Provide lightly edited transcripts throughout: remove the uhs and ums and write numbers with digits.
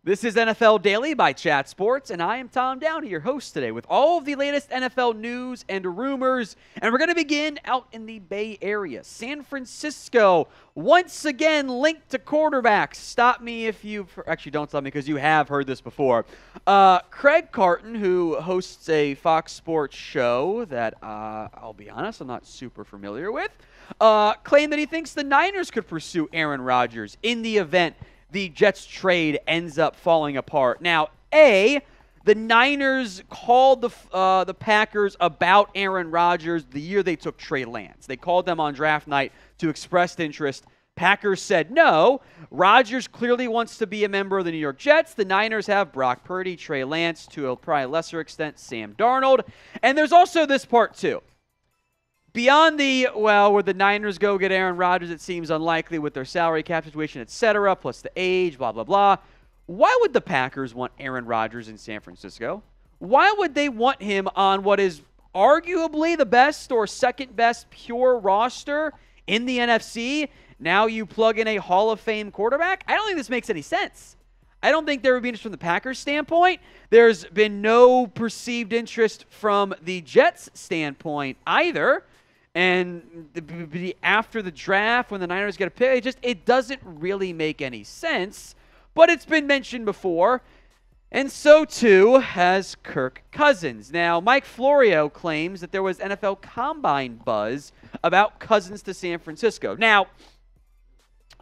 This is NFL Daily by Chat Sports, and I am Tom Downey, your host today, with all of the latest NFL news and rumors. And we're going to begin out in the Bay Area. San Francisco, once again, linked to quarterbacks. Stop me if you've... Actually, don't stop me because you have heard this before. Craig Carton, who hosts a Fox Sports show that, I'll be honest, I'm not super familiar with, claimed that he thinks the Niners could pursue Aaron Rodgers in the event the Jets trade ends up falling apart. Now, the Niners called the Packers about Aaron Rodgers the year they took Trey Lance. They called them on draft night to express interest. Packers said no. Rodgers clearly wants to be a member of the New York Jets. The Niners have Brock Purdy, Trey Lance, to a probably lesser extent, Sam Darnold. And there's also this part too. Beyond would the Niners go get Aaron Rodgers? It seems unlikely with their salary cap situation, etc., plus the age, blah, blah, blah. Why would the Packers want Aaron Rodgers in San Francisco? Why would they want him on what is arguably the best or second best pure roster in the NFC? Now you plug in a Hall of Fame quarterback? I don't think this makes any sense. I don't think there would be interest from the Packers standpoint. There's been no perceived interest from the Jets standpoint either. And after the draft, when the Niners get a pick, it doesn't really make any sense. But it's been mentioned before, and so too has Kirk Cousins. Now, Mike Florio claims that there was NFL Combine buzz about Cousins to San Francisco. Now,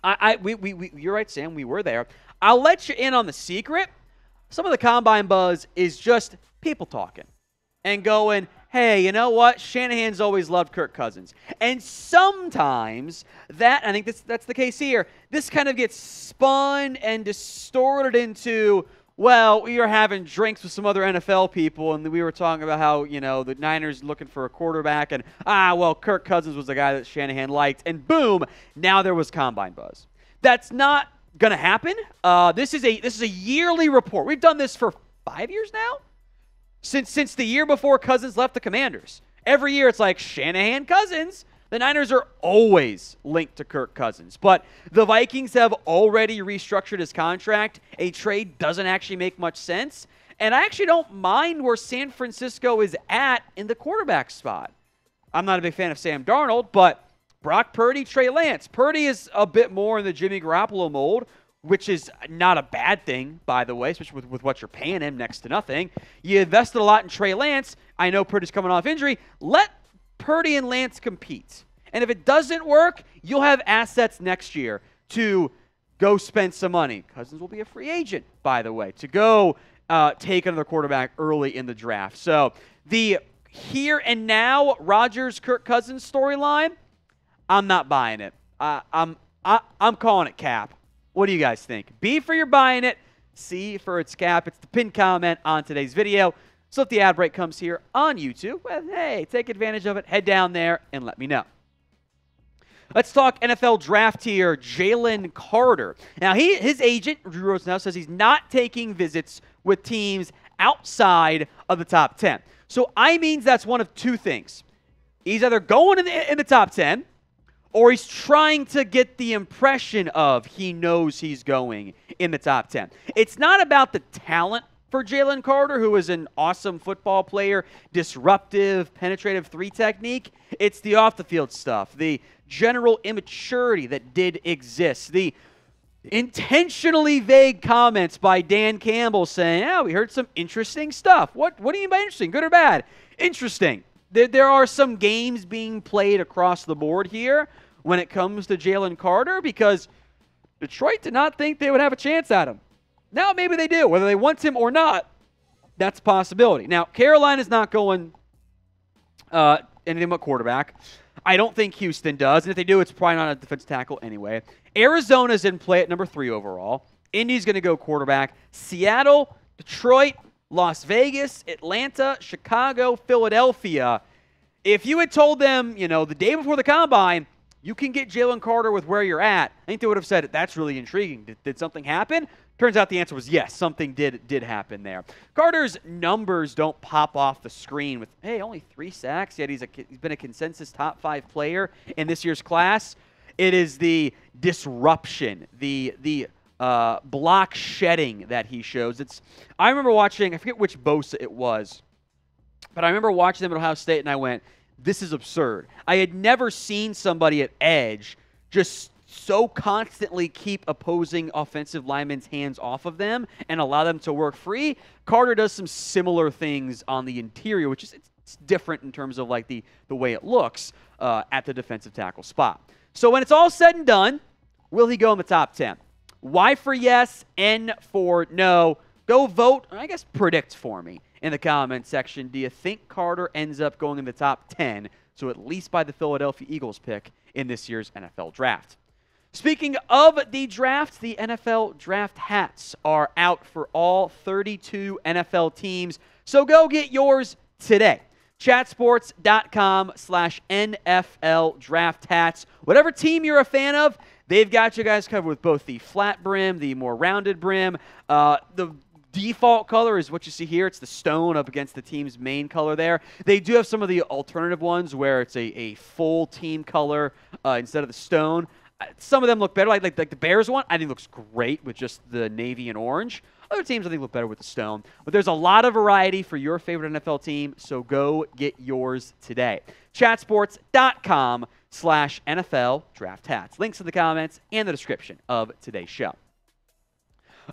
you're right, Sam, we were there. I'll let you in on the secret. Some of the Combine buzz is just people talking and going, hey, you know what? Shanahan's always loved Kirk Cousins. And sometimes I think that's the case here, this kind of gets spun and distorted into, well, we were having drinks with some other NFL people, and we were talking about how, the Niners looking for a quarterback, and, Kirk Cousins was the guy that Shanahan liked, and boom, now there was Combine buzz. That's not going to happen. This is a yearly report. We've done this for 5 years now? Since the year before Cousins left the Commanders. Every year it's like Shanahan, Cousins. The Niners are always linked to Kirk Cousins. But the Vikings have already restructured his contract. A trade doesn't actually make much sense. And I actually don't mind where San Francisco is at in the quarterback spot. I'm not a big fan of Sam Darnold, but Brock Purdy, Trey Lance. Purdy is a bit more in the Jimmy Garoppolo mold, which is not a bad thing, by the way, especially with what you're paying him, next to nothing. You invested a lot in Trey Lance. I know Purdy's coming off injury. Let Purdy and Lance compete. And if it doesn't work, you'll have assets next year to go spend some money. Cousins will be a free agent, by the way, to go take another quarterback early in the draft. So the here and now Rodgers Kirk Cousins storyline, I'm not buying it. I'm calling it cap. What do you guys think? B for you're buying it. C for its cap. It's the pinned comment on today's video. So if the ad break comes here on YouTube, well, hey, take advantage of it. Head down there and let me know. Let's talk NFL draft here. Jalen Carter. Now, his agent, Drew Rosenau, says he's not taking visits with teams outside of the top 10. So I means that's one of two things. He's either going in the top 10, or he's trying to get the impression of he knows he's going in the top 10. It's not about the talent for Jalen Carter, who is an awesome football player, disruptive, penetrative three technique. It's the off-the-field stuff, the general immaturity that did exist, the intentionally vague comments by Dan Campbell saying, we heard some interesting stuff. What do you mean by interesting? Good or bad? Interesting. There are some games being played across the board here when it comes to Jalen Carter because Detroit did not think they would have a chance at him. Now maybe they do. Whether they want him or not, that's a possibility. Now, Carolina's not going anything but quarterback. I don't think Houston does, and if they do, it's probably not a defensive tackle anyway. Arizona's in play at number 3 overall. Indy's going to go quarterback. Seattle, Detroit, Las Vegas, Atlanta, Chicago, Philadelphia. If you had told them, the day before the Combine, you can get Jalen Carter with where you're at, I think they would have said, that's really intriguing. Did something happen? Turns out the answer was yes, something did happen there. Carter's numbers don't pop off the screen with, hey, only 3 sacks, yet he's been a consensus top 5 player in this year's class. It is the disruption, the block shedding that he shows. I remember watching, I forget which Bosa it was, but I remember watching them at Ohio State, and I went, this is absurd. I had never seen somebody at edge just so constantly keep opposing offensive linemen's hands off of them and allow them to work free. Carter does some similar things on the interior, which is it's different in terms of like the way it looks at the defensive tackle spot. So when it's all said and done, will he go in the top 10? Y for yes, N for no. Go vote, or I guess predict for me in the comment section. Do you think Carter ends up going in the top 10, so at least by the Philadelphia Eagles pick in this year's NFL Draft? Speaking of the draft, the NFL draft hats are out for all 32 NFL teams, so go get yours today. Chatsports.com/NFL draft hats. Whatever team you're a fan of, they've got you guys covered with both the flat brim, the more rounded brim. The default color is what you see here. It's the stone up against the team's main color there. They do have some of the alternative ones where it's a full team color instead of the stone. Some of them look better, like the Bears one, I think looks great with just the navy and orange. Other teams, I think, look better with the stone. But there's a lot of variety for your favorite NFL team, so go get yours today. Chatsports.com/NFL draft hats. Links in the comments and the description of today's show.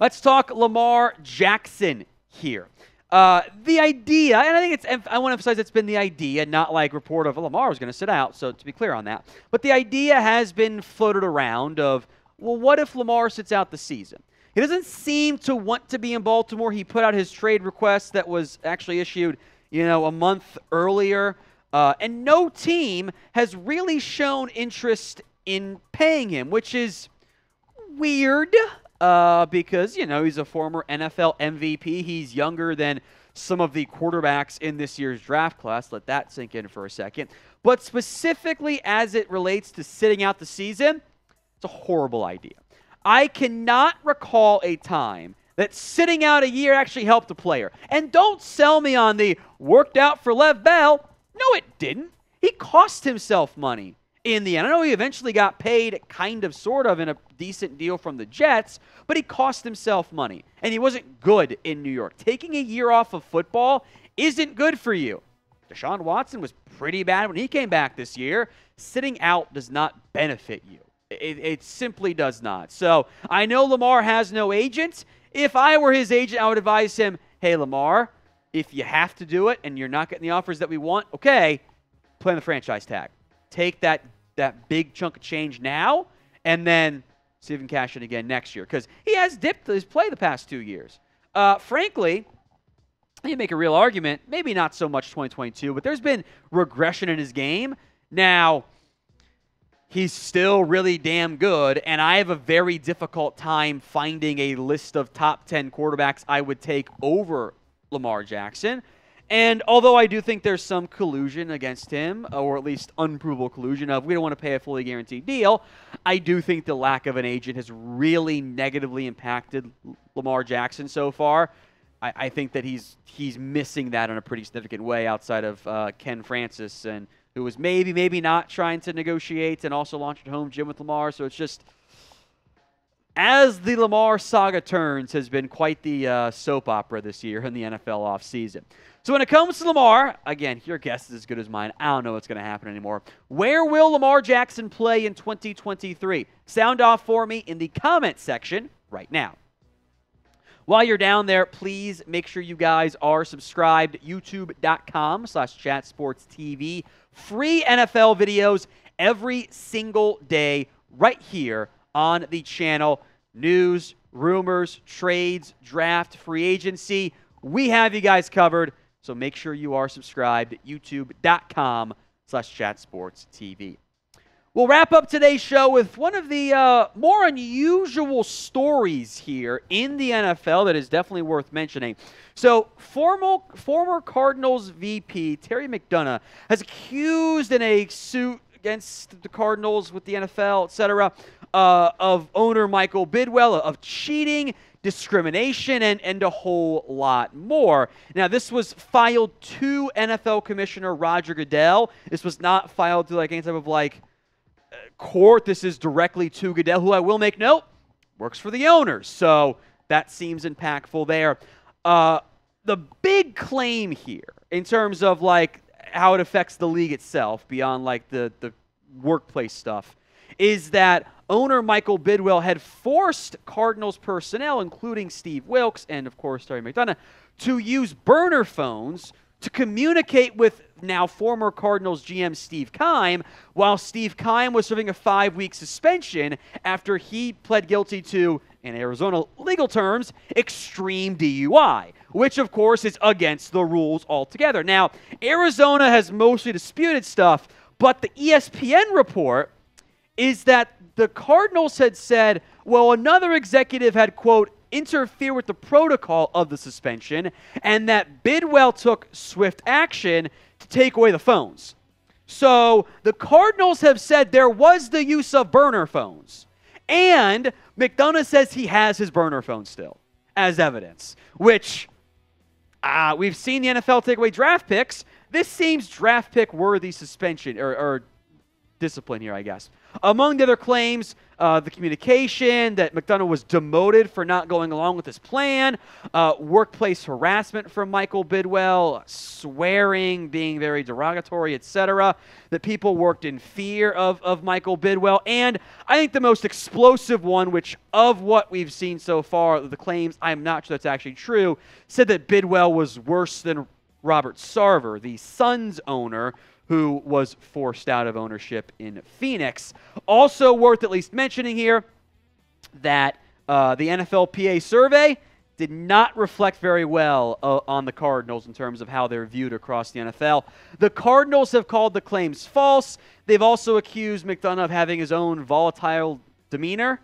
Let's talk Lamar Jackson here. The idea, and I think I want to emphasize it's been the idea, not like report of Lamar was going to sit out, so to be clear on that. But the idea has been floated around of, well, what if Lamar sits out the season? He doesn't seem to want to be in Baltimore. He put out his trade request that was actually issued, a month earlier. And no team has really shown interest in paying him, which is weird. Because, he's a former NFL MVP. He's younger than some of the quarterbacks in this year's draft class. Let that sink in for a second. But specifically as it relates to sitting out the season, it's a horrible idea. I cannot recall a time that sitting out a year actually helped a player. And don't sell me on the worked out for Lev Bell. No, it didn't. He cost himself money. In the end, I know he eventually got paid kind of, sort of, in a decent deal from the Jets, but he cost himself money, and he wasn't good in New York. Taking a year off of football isn't good for you. Deshaun Watson was pretty bad when he came back this year. Sitting out does not benefit you. It simply does not. So I know Lamar has no agent. If I were his agent, I would advise him, hey, Lamar, if you have to do it and you're not getting the offers that we want, okay, play on the franchise tag. Take that big chunk of change now, and then see if you can cash it again next year. Because he has dipped his play the past 2 years. Frankly, you make a real argument, maybe not so much 2022, but there's been regression in his game. Now, he's still really damn good, and I have a very difficult time finding a list of top 10 quarterbacks I would take over Lamar Jackson. And although I do think there's some collusion against him, or at least unprovable collusion of we don't want to pay a fully guaranteed deal, I do think the lack of an agent has really negatively impacted Lamar Jackson so far. I think that he's missing that in a pretty significant way outside of Ken Francis, and who was maybe not trying to negotiate and also launched a home gym with Lamar. So it's just, as the Lamar saga turns, has been quite the soap opera this year in the NFL offseason. So when it comes to Lamar, again, your guess is as good as mine. I don't know what's going to happen anymore. Where will Lamar Jackson play in 2023? Sound off for me in the comment section right now. While you're down there, please make sure you guys are subscribed. YouTube.com/ChatSportsTV. Free NFL videos every single day right here on the channel. News, rumors, trades, draft, free agency. We have you guys covered. So make sure you are subscribed at youtube.com/ChatSportsTV. We'll wrap up today's show with one of the more unusual stories here in the NFL that is definitely worth mentioning. So former Cardinals VP Terry McDonough has accused in a suit against the Cardinals with the NFL, etc., of owner Michael Bidwell of cheating, discrimination, and a whole lot more. Now, this was filed to NFL Commissioner Roger Goodell. This was not filed to any type of court. This is directly to Goodell, who I will make note, works for the owners. So that seems impactful there. The big claim here in terms of like how it affects the league itself beyond like the workplace stuff is that owner Michael Bidwell had forced Cardinals personnel, including Steve Wilks and, of course, Terry McDonough, to use burner phones to communicate with now former Cardinals GM Steve Keim, while Steve Keim was serving a 5-week suspension after he pled guilty to, in Arizona legal terms, extreme DUI, which, of course, is against the rules altogether. Now, Arizona has mostly disputed stuff, but the ESPN report is that the Cardinals had said, well, another executive had, quote, interfere with the protocol of the suspension, and that Bidwell took swift action to take away the phones. So the Cardinals have said there was the use of burner phones, and McDonough says he has his burner phone still as evidence, which we've seen the NFL take away draft picks. This seems draft pick worthy suspension or discipline here, I guess. Among the other claims, the communication, that McDonough was demoted for not going along with his plan, workplace harassment from Michael Bidwell, swearing, being very derogatory, etc., that people worked in fear of Michael Bidwell, and I think the most explosive one, which of what we've seen so far, the claims, I'm not sure that's actually true, said that Bidwell was worse than Robert Sarver, the Suns owner, who was forced out of ownership in Phoenix. Also worth at least mentioning here that the NFLPA survey did not reflect very well on the Cardinals in terms of how they're viewed across the NFL. The Cardinals have called the claims false. They've also accused McDonough of having his own volatile demeanor.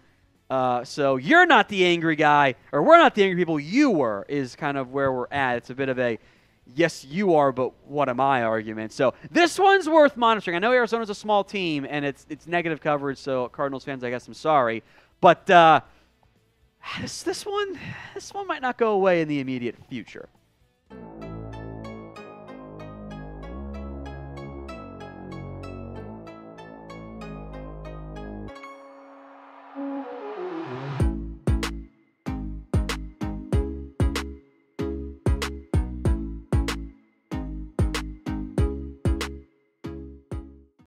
So you're not the angry guy, or we're not the angry people, you were, is kind of where we're at. It's a bit of a yes, you are, but what am I argument. So this one's worth monitoring. I know Arizona's a small team, and it's negative coverage, so Cardinals fans, I guess I'm sorry. But this one might not go away in the immediate future.